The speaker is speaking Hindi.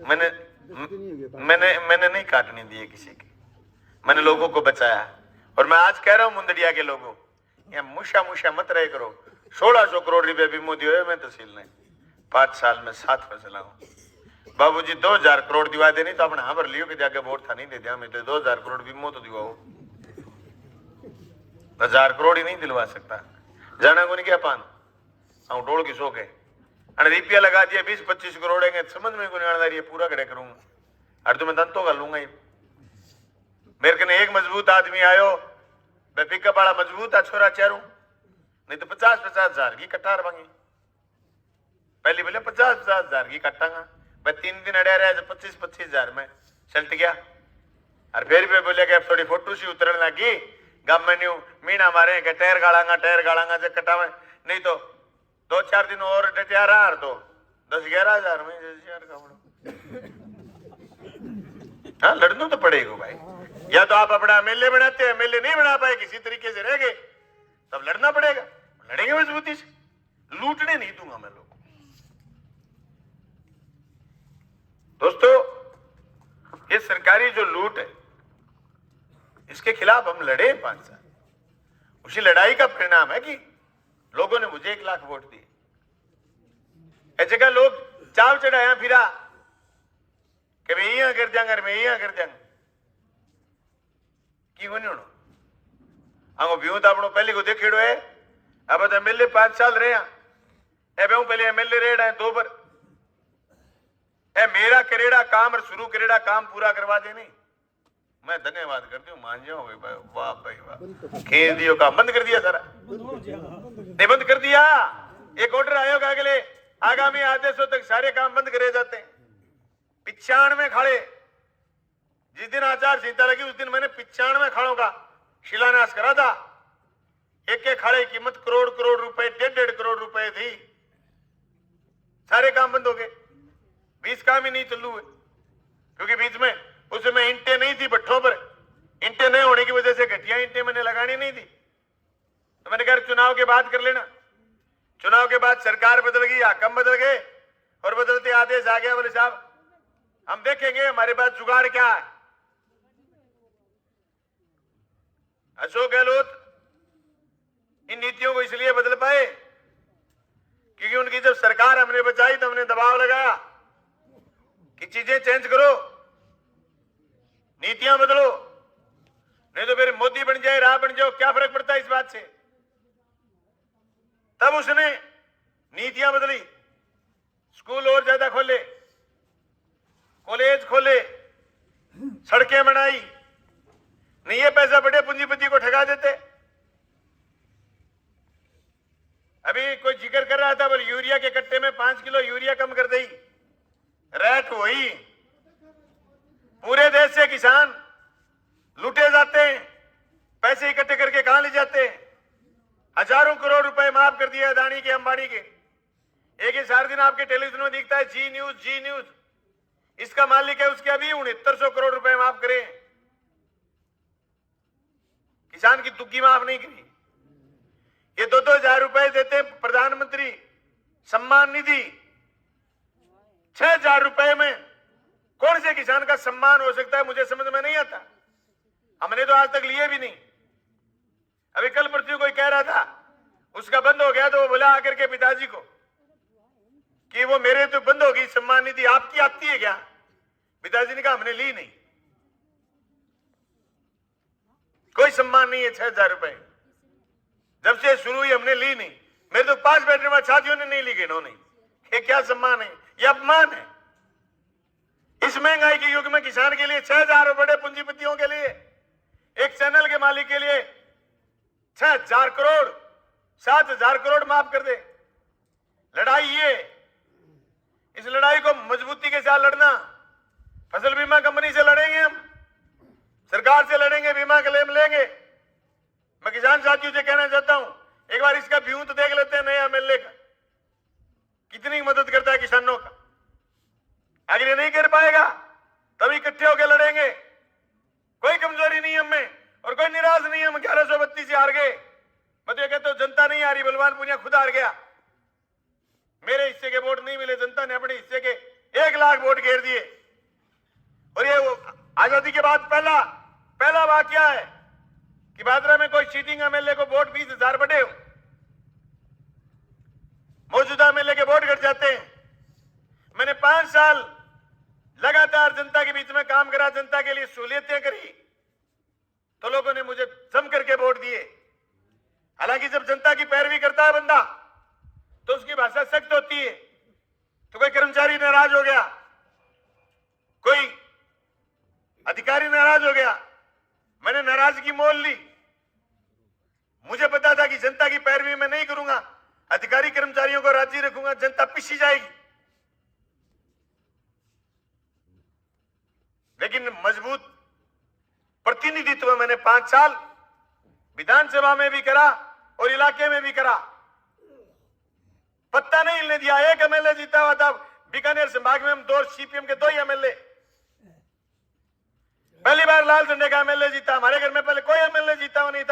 मैंने मैंने नहीं काटने दिए किसी की, मैंने लोगों को बचाया। और मैं आज कह रहा हूं मुंदड़िया के लोगों, ये मुशा मुशा मत रहे करो। 1600 करोड़ रुपए भी मोदी हुए मैं तहसील ने 5 साल में 7 फैसला हूं। बाबूजी 2000 करोड़ दिवा देनी तो अपने हां लियो के जाके वोट था नहीं दे दिया मैं तो 2000 करोड़ भी मो तो दिवाओ, 1000 करोड़ ही नहीं दिलवा सकता। जाना को नहीं क्या पान हम टोल की शौक है अरे रुपया लगा दिया 20-25 करोड़ है समझ में को नहीं ये पूरा खड़े करूंगा अरे तो मैं दंतों कर लूंगा। मेरे कने एक मजबूत आदमी आयो मैं पिकअप वाला मजबूत है छोरा चेरू नहीं तो 50-50 हजार की कट्टार मांगी पहली बोले 50-50 हजार की कट्टांगा मैं 3 दिन अड़े रहे 25-25 हजार में चलट गया। और फिर भी बोले कि अब थोड़ी फोटो सी उतरने लगी गम में न्यू मीना मारे के टायर गाड़ांगा जो कटावे नहीं तो 2-4 दिन और डटिया रहा तो 10-11 हजार में हाँ लड़ना तो पड़ेगा भाई। या तो आप अपना एमएलए बनाते हैं, एमएलए नहीं बना पाए किसी तरीके से रह गए तब लड़ना पड़ेगा, लड़ेंगे मजबूती से, लूटने नहीं दूंगा मैं लोग। दोस्तों ये सरकारी जो लूट है इसके खिलाफ हम लड़े 5 साल, उसी लड़ाई का परिणाम है कि लोगों ने मुझे 1 लाख वोट दिए। ऐसे जगह लोग चाव चढ़ाया फिरा कि मैं यहां कर जाऊंगा मैं यहां कर जाऊंगा क्यों नहीं आगो व्यू तो अपनो पहले को देखेड़ो है अब तो एमएलए 5 साल रहे एबे हूं पहले एमएलए रेड़ा है 2 बार है मेरा करेड़ा काम और शुरू करेड़ा काम पूरा करवा देनी मैं धन्यवाद करती हूँ मान जाओ वाह भाई वाह खेल दियो काम बंद कर दिया सारा नहीं बंद कर दिया। एक ऑर्डर आयोग अगले आगामी आदेशों तक सारे काम बंद करे जाते हैं। 95 खाड़े जिस दिन आचार संहिता लगी उस दिन मैंने 95 खाड़ों का शिलान्यास करा था। एक खाड़े की कीमत करोड़ रुपए 1.5 करोड़ रुपए थी, सारे काम बंद हो गए। 20 काम ही नहीं चालू है क्योंकि बीच में उसमें ईंटें नहीं थी भट्ठों पर, ईंटें नहीं होने की वजह से घटिया ईंटें मैंने लगानी नहीं थी तो मैंने कहा चुनाव के बाद कर लेना। चुनाव के बाद सरकार बदल गई, हाकम बदल गए और बदलते आदेश आ गया बोले साहब हम देखेंगे हमारे पास जुगाड़ क्या है। अशोक गहलोत इन नीतियों को इसलिए बदल पाए क्योंकि उनकी जब सरकार हमने बचाई तो हमने दबाव लगाया कि चीजें चेंज करो, नीतियां बदलो, नहीं तो फिर मोदी बन जाए राह बन जाओ क्या फर्क पड़ता है इस बात से। तब उसने नीतियां बदली, स्कूल और ज्यादा खोले, कॉलेज खोले, सड़कें बनाई, नहीं ये पैसा बड़े पूंजीपति को ठगा देते। अभी कोई जिक्र कर रहा था बोले यूरिया के कट्टे में 5 किलो यूरिया कम कर दी, रैट वही। पूरे देश से किसान लूटे जाते हैं, पैसे इकट्ठे करके कहां ले जाते हैं। हजारों करोड़ रुपए माफ कर दिए अदानी के अंबानी के। एक ही सारे दिन आपके टेलीविजन में दिखता है जी न्यूज, इसका मालिक है उसके अभी 6900 करोड़ रुपए माफ करे, किसान की तुक्की माफ नहीं करी। ये 2-2 हजार रुपए देते प्रधानमंत्री सम्मान निधि, 6,000 रुपए में कौन से किसान का सम्मान हो सकता है मुझे समझ में नहीं आता। हमने तो आज तक लिए भी नहीं। अभी कल परसों कोई कह रहा था उसका बंद हो गया तो वो बोला आकर के पिताजी को कि वो मेरे तो बंद हो गई सम्मान निधि, आपकी आती है क्या। पिताजी ने कहा हमने ली नहीं, कोई सम्मान नहीं है। 6,000 रुपए जब से शुरू हुई हमने ली नहीं। मेरे तो 5 बेटों में छात्रियों ने नहीं ली गई इन्होंने। ये क्या सम्मान है, ये अपमान है। इस महंगाई के युग में किसान के लिए 6,000 बड़े पूंजीपतियों के लिए, एक चैनल के मालिक के लिए 6,000 करोड़ 7,000 करोड़ माफ कर दे। लड़ाई ये, इस लड़ाई को मजबूती के साथ लड़ना। फसल बीमा कंपनी से लड़ेंगे हम, सरकार से लड़ेंगे, बीमा क्लेम लेंगे। मैं किसान साथियों से कहना चाहता हूं एक बार इसका व्यू तो देख लेते हैं नया एमएलए का, कितनी मदद करता है किसानों का। अगर ये नहीं कर पाएगा तब इकट्ठे होकर लड़ेंगे। कोई कमजोरी नहीं हम में और कोई निराश नहीं। हम 1132 से हार गए, मैं तो ये कहता हूं जनता नहीं हारी, बलवान पुनिया खुद हार गया। मेरे हिस्से के वोट नहीं मिले, जनता ने अपने हिस्से के 1 लाख वोट घेर दिए। और ये आजादी के बाद पहला वाकया है कि भादरा में कोई चीटिंग एमएलए को वोट 20,000 बढ़े हो। मौजूदा एमएलए के वोट घट जाते हैं। मैंने 5 साल लगातार जनता के बीच में काम करा, जनता के लिए सहूलियतें करी, तो लोगों ने मुझे जम करके वोट दिए। हालांकि जब जनता की पैरवी करता है बंदा तो उसकी भाषा सख्त होती है। तो कोई कर्मचारी नाराज हो गया, कोई अधिकारी नाराज हो गया, मैंने नाराजगी मोल ली। मुझे पता था कि जनता की पैरवी मैं नहीं करूंगा, अधिकारी कर्मचारियों को राजी रखूंगा, जनता पिसी जाएगी। लेकिन मजबूत प्रतिनिधित्व मैंने 5 साल विधानसभा में भी करा और इलाके में भी करा। पत्ता नहीं हिलने दिया। 1 एमएलए जीता हुआ था बीकानेर संभाग में, हम 2 सीपीएम के 2 ही एमएलए। पहली बार लाल झंडे का एमएलए जीता। हमारे घर में पहले